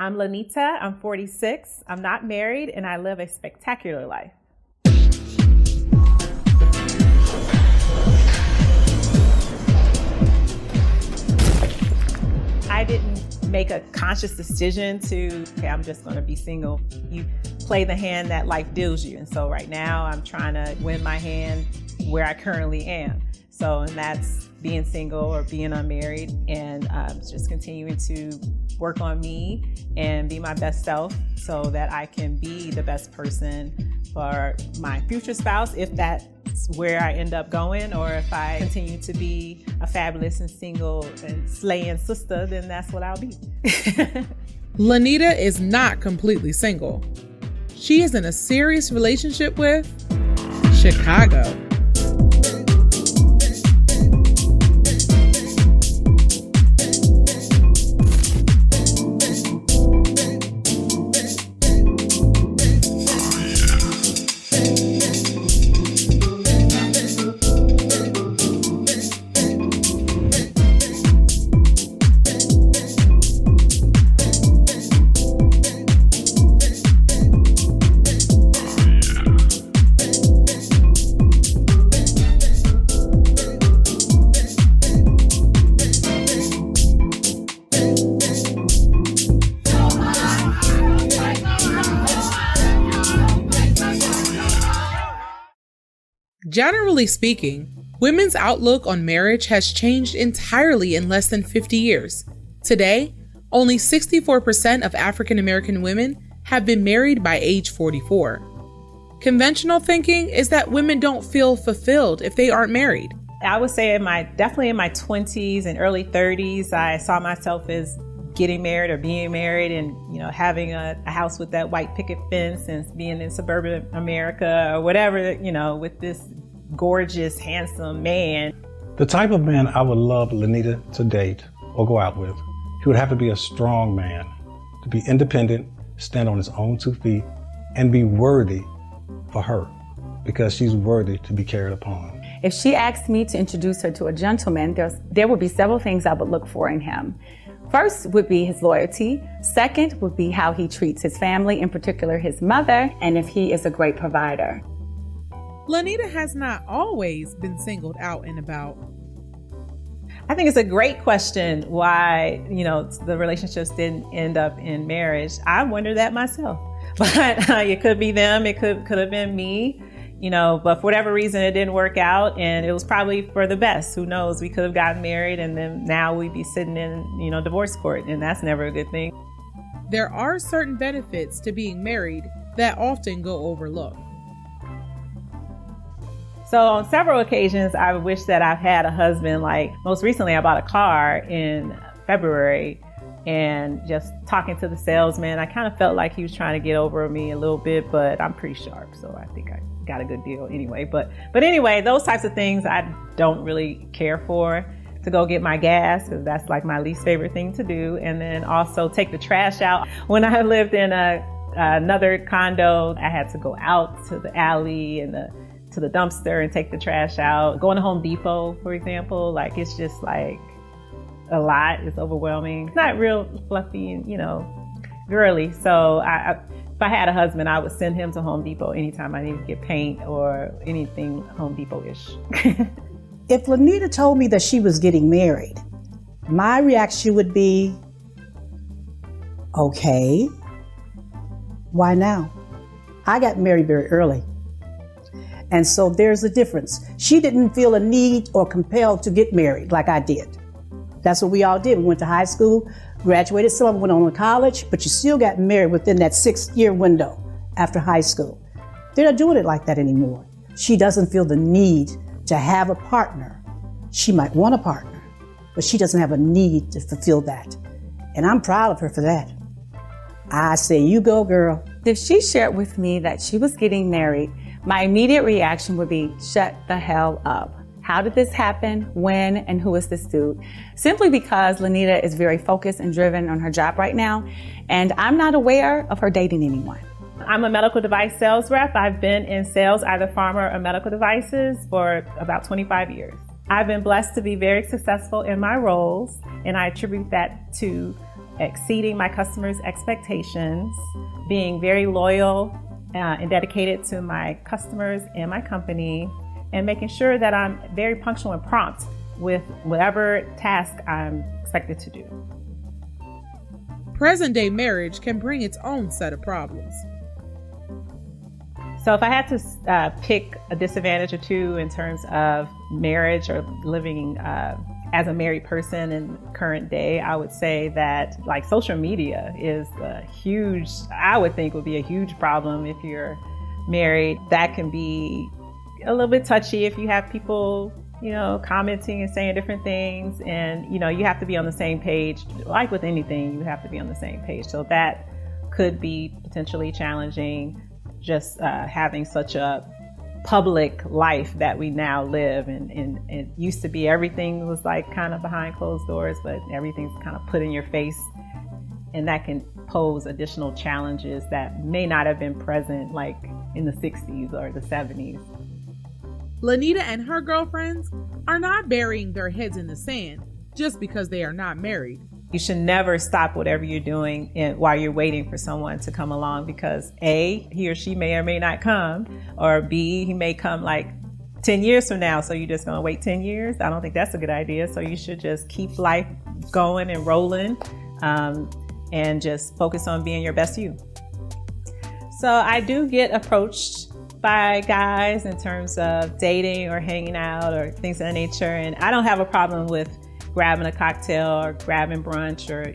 I'm Lanita, I'm 46, I'm not married, and I live a spectacular life. I didn't make a conscious decision to, okay, I'm just going to be single. You play the hand that life deals you. And so right now I'm trying to win my hand where I currently am. So, and that's being single or being unmarried, and just continuing to work on me and be my best self so that I can be the best person for my future spouse, if that's where I end up going, or if I continue to be a fabulous and single and slaying sister, then that's what I'll be. Lanita is not completely single. She is in a serious relationship with Chicago. Generally speaking, women's outlook on marriage has changed entirely in less than 50 years. Today, only 64% of African American women have been married by age 44. Conventional thinking is that women don't feel fulfilled if they aren't married. I would say definitely in my 20s and early 30s, I saw myself as getting married or being married and, having a house with that white picket fence and being in suburban America or whatever, with this gorgeous, handsome man. The type of man I would love Lanita to date or go out with, he would have to be a strong man, to be independent, stand on his own 2 feet, and be worthy for her, because she's worthy to be carried upon. If she asked me to introduce her to a gentleman, there would be several things I would look for in him. First would be his loyalty. Second would be how he treats his family, in particular his mother, and if he is a great provider. Lanita has not always been singled out and about. I think it's a great question why, the relationships didn't end up in marriage. I wonder that myself, but it could be them. It could have been me, but for whatever reason, it didn't work out, and it was probably for the best. Who knows? We could have gotten married, and then now we'd be sitting in, divorce court, and that's never a good thing. There are certain benefits to being married that often go overlooked. So on several occasions, I wish that I've had a husband. Like most recently, I bought a car in February, and just talking to the salesman, I kind of felt like he was trying to get over me a little bit, but I'm pretty sharp, so I think I got a good deal anyway. But anyway, those types of things I don't really care for. To go get my gas, because that's like my least favorite thing to do, and then also take the trash out. When I lived in another condo, I had to go out to the alley and to the dumpster and take the trash out. Going to Home Depot, for example, like it's just like a lot. It's overwhelming. It's not real fluffy and, girly. So if I had a husband, I would send him to Home Depot anytime I needed to get paint or anything Home Depot-ish. If Lanita told me that she was getting married, my reaction would be, okay, why now? I got married very early. And so there's a difference. She didn't feel a need or compelled to get married like I did. That's what we all did. We went to high school, graduated, some of them went on to college, but you still got married within that 6-year window after high school. They're not doing it like that anymore. She doesn't feel the need to have a partner. She might want a partner, but she doesn't have a need to fulfill that. And I'm proud of her for that. I say, you go, girl. If she shared with me that she was getting married, my immediate reaction would be, shut the hell up. How did this happen? When? And who is this dude? Simply because Lanita is very focused and driven on her job right now, and I'm not aware of her dating anyone. I'm a medical device sales rep. I've been in sales, either pharma or medical devices, for about 25 years. I've been blessed to be very successful in my roles, and I attribute that to exceeding my customers' expectations, being very loyal and dedicated to my customers and my company, and making sure that I'm very punctual and prompt with whatever task I'm expected to do. Present-day marriage can bring its own set of problems. So if I had to pick a disadvantage or two in terms of marriage or living as a married person in current day, I would say that like social media is a huge, I would think would be a huge problem if you're married. That can be a little bit touchy if you have people, commenting and saying different things, and, you have to be on the same page. Like with anything, you have to be on the same page. So that could be potentially challenging, just having such a public life that we now live. And it used to be everything was like kind of behind closed doors, but everything's kind of put in your face. And that can pose additional challenges that may not have been present like in the 60s or the 70s. Lanita and her girlfriends are not burying their heads in the sand just because they are not married. You should never stop whatever you're doing while you're waiting for someone to come along, because A, he or she may or may not come, or B, he may come like 10 years from now. So you're just going to wait 10 years? I don't think that's a good idea. So you should just keep life going and rolling, and just focus on being your best you. So I do get approached by guys in terms of dating or hanging out or things of that nature. And I don't have a problem with grabbing a cocktail or grabbing brunch or,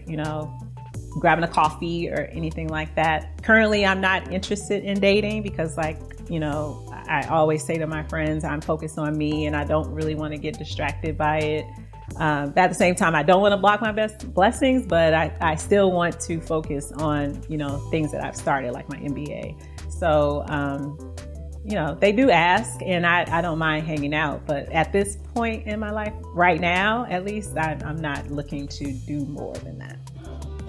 grabbing a coffee or anything like that. Currently, I'm not interested in dating because I always say to my friends, I'm focused on me and I don't really want to get distracted by it. At the same time, I don't want to block my best blessings, but I still want to focus on, things that I've started, like my MBA. So, they do ask, and I don't mind hanging out. But at this point in my life, right now, at least, I'm not looking to do more than that.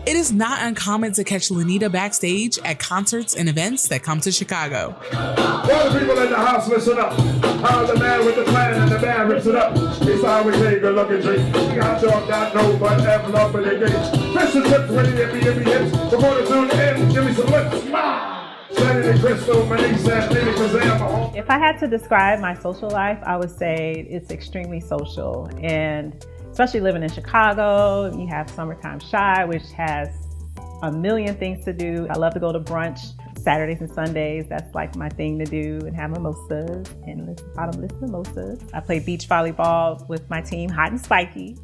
It is not uncommon to catch Lanita backstage at concerts and events that come to Chicago. All the people in the house, listen up. How the man with the plan and the band rips it up. It's always a good looking drink. We got dog, got no, but have love for the game. Fish and chips, ready to be hips. Before the tune ends, give me some lips. If I had to describe my social life, I would say it's extremely social, and especially living in Chicago, you have Summertime Shy, which has a million things to do. I love to go to brunch Saturdays and Sundays. That's like my thing to do, and have mimosas and bottomless mimosas. I play beach volleyball with my team, Hot and Spiky.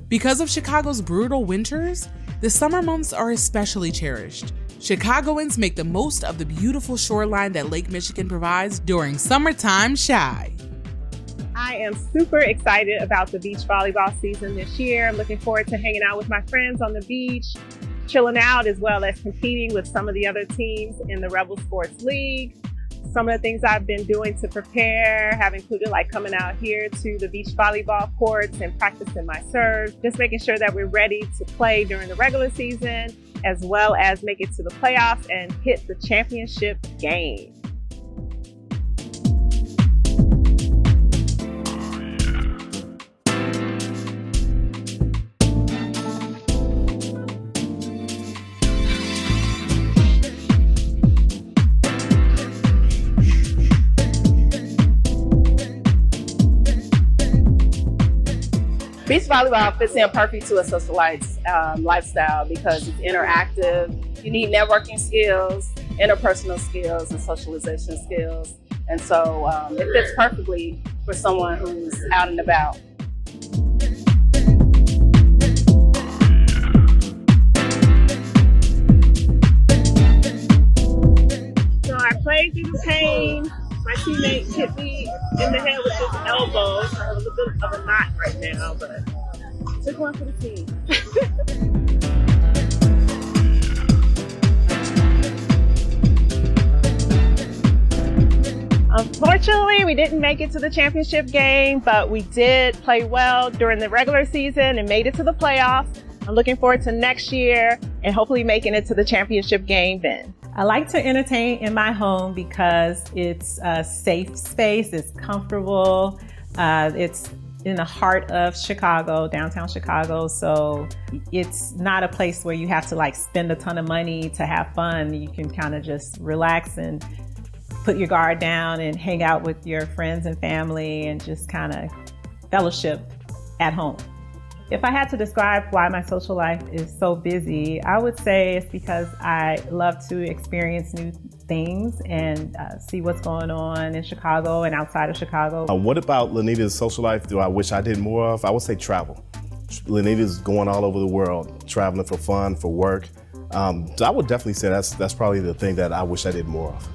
Because of Chicago's brutal winters, the summer months are especially cherished. Chicagoans make the most of the beautiful shoreline that Lake Michigan provides during Summertime Shy. I am super excited about the beach volleyball season this year. I'm looking forward to hanging out with my friends on the beach, chilling out, as well as competing with some of the other teams in the Rebel Sports League. Some of the things I've been doing to prepare have included like coming out here to the beach volleyball courts and practicing my serve, just making sure that we're ready to play during the regular season, as well as make it to the playoffs and hit the championship game. Beach volleyball fits in perfect to a Socialites lifestyle because it's interactive. You need networking skills, interpersonal skills, and socialization skills. And so it fits perfectly for someone who's out and about. So I played through the pain. My teammate hit me in the head with his elbow. I have a little bit of a knot right now, but took one for the team. Unfortunately, we didn't make it to the championship game, but we did play well during the regular season and made it to the playoffs. I'm looking forward to next year and hopefully making it to the championship game then. I like to entertain in my home because it's a safe space, it's comfortable, it's in the heart of Chicago, downtown Chicago. So it's not a place where you have to like spend a ton of money to have fun. You can kind of just relax and put your guard down and hang out with your friends and family and just kind of fellowship at home. If I had to describe why my social life is so busy, I would say it's because I love to experience new things and see what's going on in Chicago and outside of Chicago. What about Lanita's social life do I wish I did more of? I would say travel. Lanita's going all over the world, traveling for fun, for work. So I would definitely say that's probably the thing that I wish I did more of.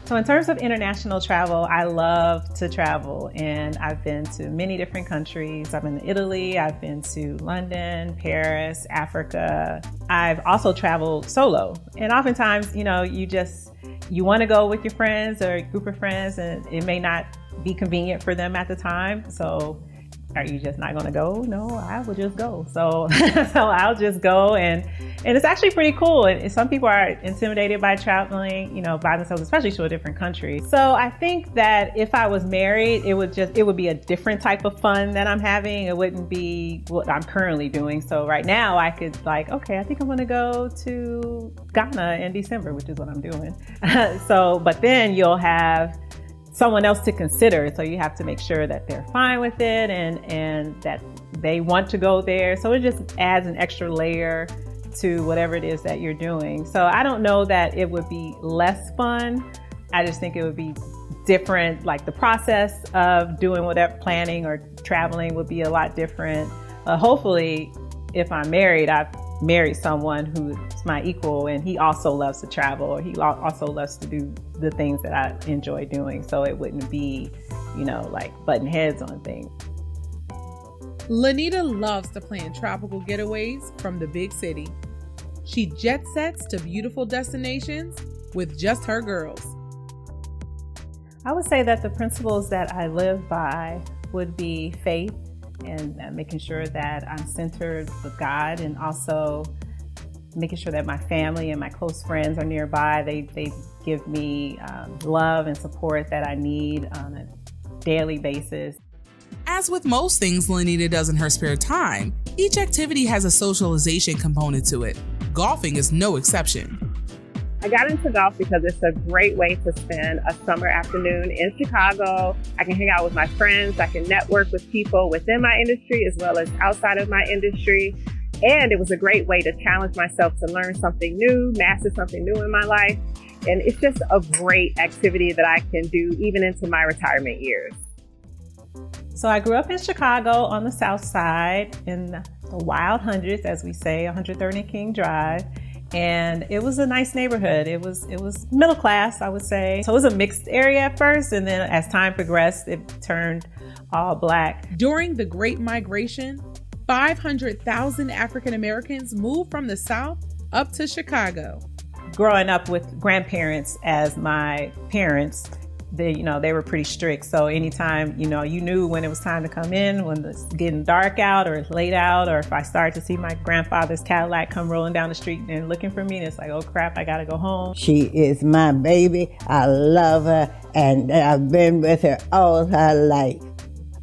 So in terms of international travel, I love to travel, and I've been to many different countries. I've been to Italy, I've been to London, Paris, Africa. I've also traveled solo. And oftentimes, you want to go with your friends or a group of friends, and it may not be convenient for them at the time. So are you just not going to go? No, I will just go. So I'll just go, and it's actually pretty cool. And some people are intimidated by traveling, by themselves, especially to a different country. So I think that if I was married, it would be a different type of fun that I'm having. It wouldn't be what I'm currently doing. So right now I could okay, I think I'm going to go to Ghana in December, which is what I'm doing. But then you'll have someone else to consider. So you have to make sure that they're fine with it and that they want to go there. So it just adds an extra layer to whatever it is that you're doing. So I don't know that it would be less fun. I just think it would be different. Like the process of doing whatever planning or traveling would be a lot different. Hopefully, if I'm married, I've married someone who's my equal and he also loves to travel, or he also loves to do the things that I enjoy doing. So it wouldn't be, like butting heads on things. Lanita loves to plan tropical getaways from the big city. She jet sets to beautiful destinations with just her girls. I would say that the principles that I live by would be faith and making sure that I'm centered with God, and also making sure that my family and my close friends are nearby. They give me love and support that I need on a daily basis. As with most things Lanita does in her spare time, each activity has a socialization component to it. Golfing is no exception. I got into golf because it's a great way to spend a summer afternoon in Chicago. I can hang out with my friends. I can network with people within my industry as well as outside of my industry. And it was a great way to challenge myself to learn something new, master something new in my life. And it's just a great activity that I can do even into my retirement years. So I grew up in Chicago on the South Side in the Wild Hundreds, as we say, 130 King Drive. And it was a nice neighborhood. It was middle class, I would say. So it was a mixed area at first, and then as time progressed, it turned all Black. During the Great Migration, 500,000 African Americans moved from the South up to Chicago. Growing up with grandparents as my parents, they were pretty strict. So anytime, you knew when it was time to come in, when it's getting dark out or it's late out, or if I started to see my grandfather's Cadillac come rolling down the street and looking for me, and it's like, oh crap, I gotta go home. She is my baby. I love her, and I've been with her all her life.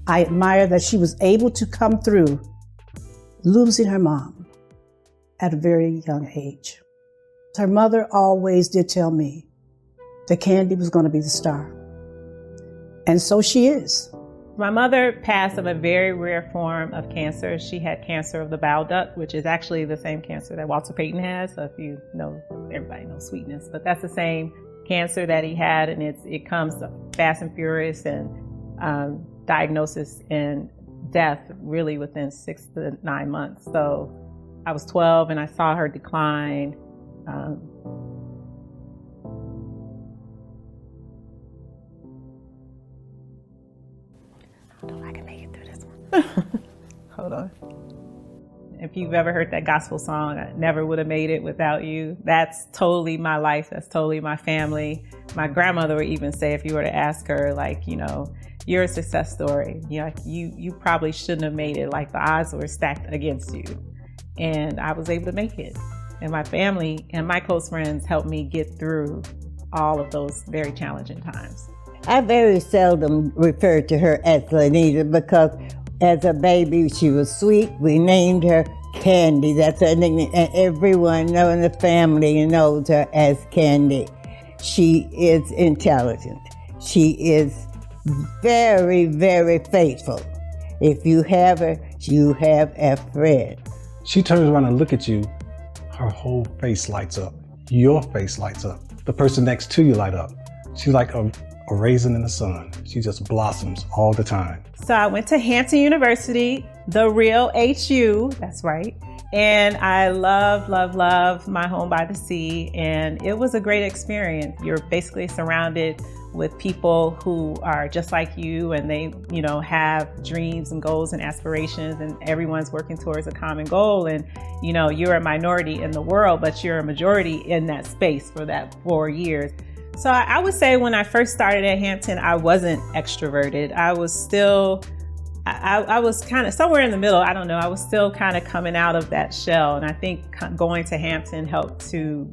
I admire that she was able to come through losing her mom at a very young age. Her mother always did tell me that Candy was going to be the star. And so she is. My mother passed of a very rare form of cancer. She had cancer of the bile duct, which is actually the same cancer that Walter Payton has. So if you know, everybody knows Sweetness, but that's the same cancer that he had, and it comes fast and furious, and diagnosis and death really within 6 to 9 months. So I was 12 and I saw her decline. I don't know if I can make it through this one. Hold on. If you've ever heard that gospel song, I never would have made it without you. That's totally my life. That's totally my family. My grandmother would even say, if you were to ask her, you're a success story. You probably shouldn't have made it. Like, the odds were stacked against you. And I was able to make it. And my family and my close friends helped me get through all of those very challenging times. I very seldom refer to her as Lanita because as a baby she was sweet. We named her Candy. That's her nickname, and everyone in the family knows her as Candy. She is intelligent. She is very, very faithful. If you have her, you have a friend. She turns around and look at you, her whole face lights up. Your face lights up. The person next to you light up. She's like a raisin in the sun. She just blossoms all the time. So I went to Hampton University, the real HU, that's right. And I love my home by the sea. And it was a great experience. You're basically surrounded with people who are just like you, and they, have dreams and goals and aspirations, and everyone's working towards a common goal. And, you're a minority in the world, but you're a majority in that space for that 4 years. So I would say when I first started at Hampton, I wasn't extroverted. I was still, I was kind of somewhere in the middle. I don't know. I was still kind of coming out of that shell. And I think going to Hampton helped to,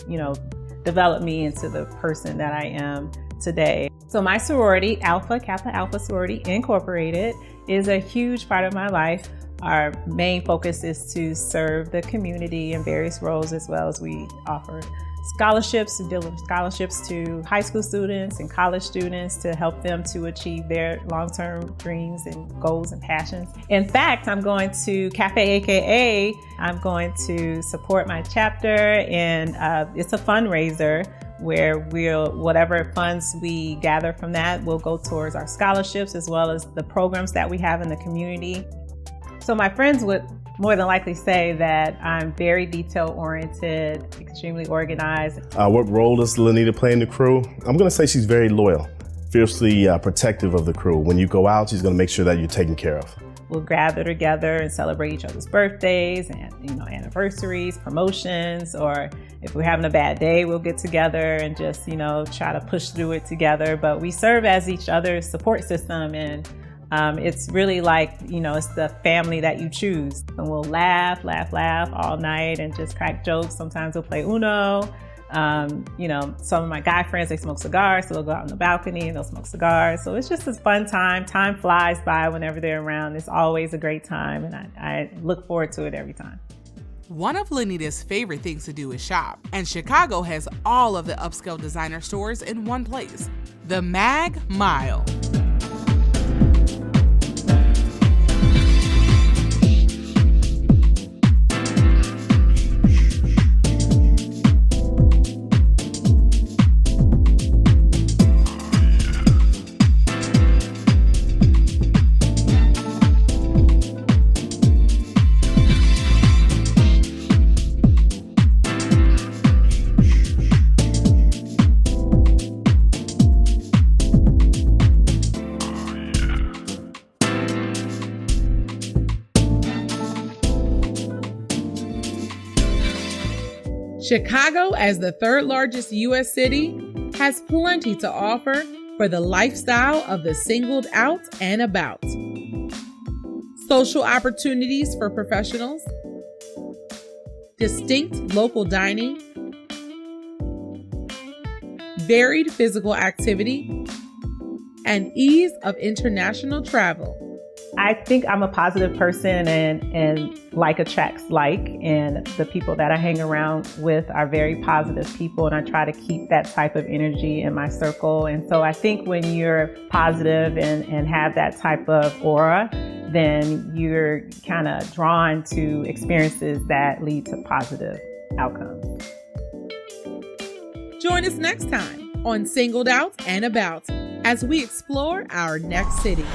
develop me into the person that I am today. So my sorority, Kappa Alpha Sorority Incorporated, is a huge part of my life. Our main focus is to serve the community in various roles, as well as we offer scholarships, we deliver scholarships to high school students and college students to help them to achieve their long-term dreams and goals and passions. In fact, I'm going to Cafe AKA, I'm going to support my chapter, and it's a fundraiser where whatever funds we gather from that will go towards our scholarships as well as the programs that we have in the community. So my friends would more than likely say that I'm very detail-oriented, extremely organized. What role does Lanita play in the crew? I'm going to say she's very loyal, fiercely protective of the crew. When you go out, she's going to make sure that you're taken care of. We'll gather together and celebrate each other's birthdays and anniversaries, promotions, or if we're having a bad day, we'll get together and just try to push through it together. But we serve as each other's support system, and it's really like, it's the family that you choose. And we'll laugh all night and just crack jokes. Sometimes we'll play Uno. Some of my guy friends, they smoke cigars, so they'll go out on the balcony and they'll smoke cigars. So it's just a fun time. Time flies by whenever they're around. It's always a great time, and I look forward to it every time. One of Lanita's favorite things to do is shop, and Chicago has all of the upscale designer stores in one place, the Mag Mile. Chicago, as the third largest U.S. city, has plenty to offer for the lifestyle of the singled out and about. Social opportunities for professionals, distinct local dining, varied physical activity, and ease of international travel. I think I'm a positive person, and like attracts like, and the people that I hang around with are very positive people, and I try to keep that type of energy in my circle. And so I think when you're positive and have that type of aura, then you're kind of drawn to experiences that lead to positive outcomes. Join us next time on Singled Out and About as we explore our next city.